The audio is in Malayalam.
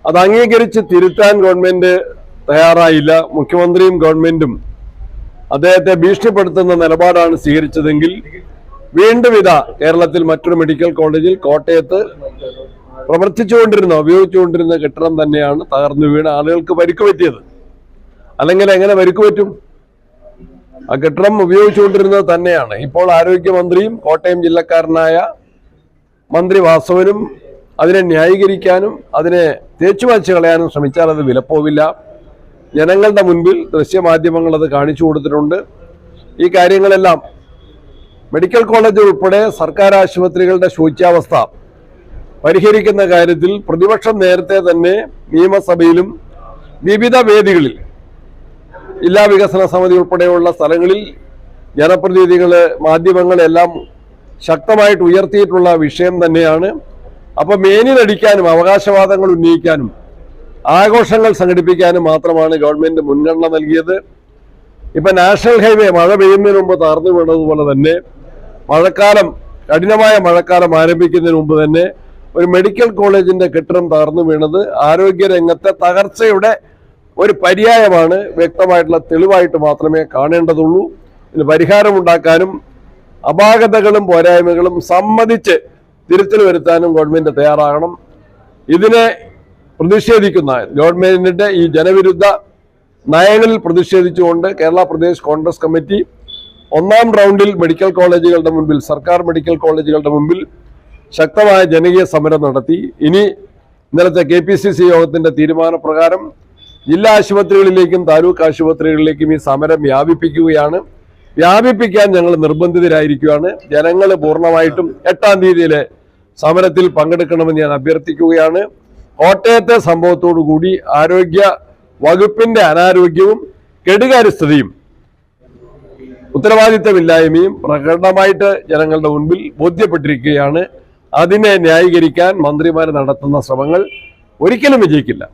അത് അംഗീകരിച്ച് തിരുത്താൻ ഗവൺമെന്റ് തയ്യാറായില്ല. മുഖ്യമന്ത്രിയും ഗവൺമെന്റും അദ്ദേഹത്തെ ഭീഷണിപ്പെടുത്തുന്ന നിലപാടാണ് സ്വീകരിച്ചതെങ്കിൽ വീണ്ടും കേരളത്തിൽ മറ്റൊരു മെഡിക്കൽ കോളേജിൽ കോട്ടയത്ത് ഉപയോഗിച്ചുകൊണ്ടിരുന്ന കെട്ടിടം തന്നെയാണ് തകർന്നു വീണ് ആളുകൾക്ക് പരിക്ക് പറ്റിയത്. അല്ലെങ്കിൽ എങ്ങനെ പരിക്ക് പറ്റും? ആ കെട്ടിടം ഉപയോഗിച്ചുകൊണ്ടിരുന്നത് തന്നെയാണ്. ഇപ്പോൾ ആരോഗ്യമന്ത്രിയും കോട്ടയം ജില്ലക്കാരനായ മന്ത്രി വാസവനും അതിനെ ന്യായീകരിക്കാനും അതിനെ തേച്ചുമാച്ച് കളയാനും ശ്രമിച്ചാൽ അത് വിലപ്പോവില്ല. ജനങ്ങളുടെ മുൻപിൽ ദൃശ്യമാധ്യമങ്ങൾ അത് കാണിച്ചു കൊടുത്തിട്ടുണ്ട്. ഈ കാര്യങ്ങളെല്ലാം മെഡിക്കൽ കോളേജ് ഉൾപ്പെടെ സർക്കാർ ആശുപത്രികളുടെ ശോച്യാവസ്ഥ പരിഹരിക്കുന്ന കാര്യത്തിൽ പ്രതിപക്ഷം നേരത്തെ തന്നെ നിയമസഭയിലും വിവിധ വേദികളിൽ ജില്ലാ വികസന സമിതി ഉൾപ്പെടെയുള്ള സ്ഥലങ്ങളിൽ ജനപ്രതിനിധികള് മാധ്യമങ്ങളെല്ലാം ശക്തമായിട്ട് ഉയർത്തിയിട്ടുള്ള വിഷയം തന്നെയാണ്. അപ്പൊ മേനിലടിക്കാനും അവകാശവാദങ്ങൾ ഉന്നയിക്കാനും ആഘോഷങ്ങൾ സംഘടിപ്പിക്കാനും മാത്രമാണ് ഗവൺമെന്റ് മുൻഗണന നൽകിയത്. ഇപ്പൊ നാഷണൽ ഹൈവേ മഴ പെയ്യുന്നതിന് മുമ്പ് തകർന്നു വീണതുപോലെ തന്നെ കഠിനമായ മഴക്കാലം ആരംഭിക്കുന്നതിന് മുമ്പ് തന്നെ ഒരു മെഡിക്കൽ കോളേജിന്റെ കെട്ടിടം തകർന്നു വീണത് ആരോഗ്യരംഗത്തെ തകർച്ചയുടെ ഒരു പര്യായമാണ്. വ്യക്തമായിട്ടുള്ള തെളിവായിട്ട് മാത്രമേ കാണേണ്ടതുള്ളൂ. ഇതിന് പരിഹാരമുണ്ടാക്കാനും അപാകതകളും പോരായ്മകളും സമ്മതിച്ച് തിരുത്തൽ വരുത്താനും ഗവൺമെന്റ് തയ്യാറാകണം. ഇതിനെ പ്രതിഷേധിക്കുന്ന ഗവൺമെന്റിന്റെ ഈ ജനവിരുദ്ധ നയങ്ങളിൽ പ്രതിഷേധിച്ചുകൊണ്ട് കേരള പ്രദേശ് കോൺഗ്രസ് കമ്മിറ്റി ഒന്നാം റൗണ്ടിൽ മെഡിക്കൽ കോളേജുകളുടെ മുൻപിൽ, സർക്കാർ മെഡിക്കൽ കോളേജുകളുടെ മുൻപിൽ ശക്തമായ ജനകീയ സമരം നടത്തി. ഇനി ഇന്നലത്തെ KPCC യോഗത്തിന്റെ തീരുമാനപ്രകാരം ജില്ലാ ആശുപത്രികളിലേക്കും താലൂക്ക് ആശുപത്രികളിലേക്കും ഈ സമരം വ്യാപിപ്പിക്കാൻ ഞങ്ങൾ നിർബന്ധിതരായിരിക്കുകയാണ്. ജനങ്ങൾ പൂർണ്ണമായിട്ടും 8-ാം തീയതിയിലെ സമരത്തിൽ പങ്കെടുക്കണമെന്ന് ഞാൻ അഭ്യർത്ഥിക്കുകയാണ്. കോട്ടയത്തെ സംഭവത്തോടുകൂടി ആരോഗ്യ വകുപ്പിന്റെ അനാരോഗ്യവും കെടുകാര്യസ്ഥതയും ഉത്തരവാദിത്തമില്ലായ്മയും പ്രകടമായിട്ട് ജനങ്ങളുടെ മുൻപിൽ ബോധ്യപ്പെട്ടിരിക്കുകയാണ്. അതിനെ ന്യായീകരിക്കാൻ മന്ത്രിമാർ നടത്തുന്ന ശ്രമങ്ങൾ ഒരിക്കലും വിജയിക്കില്ല.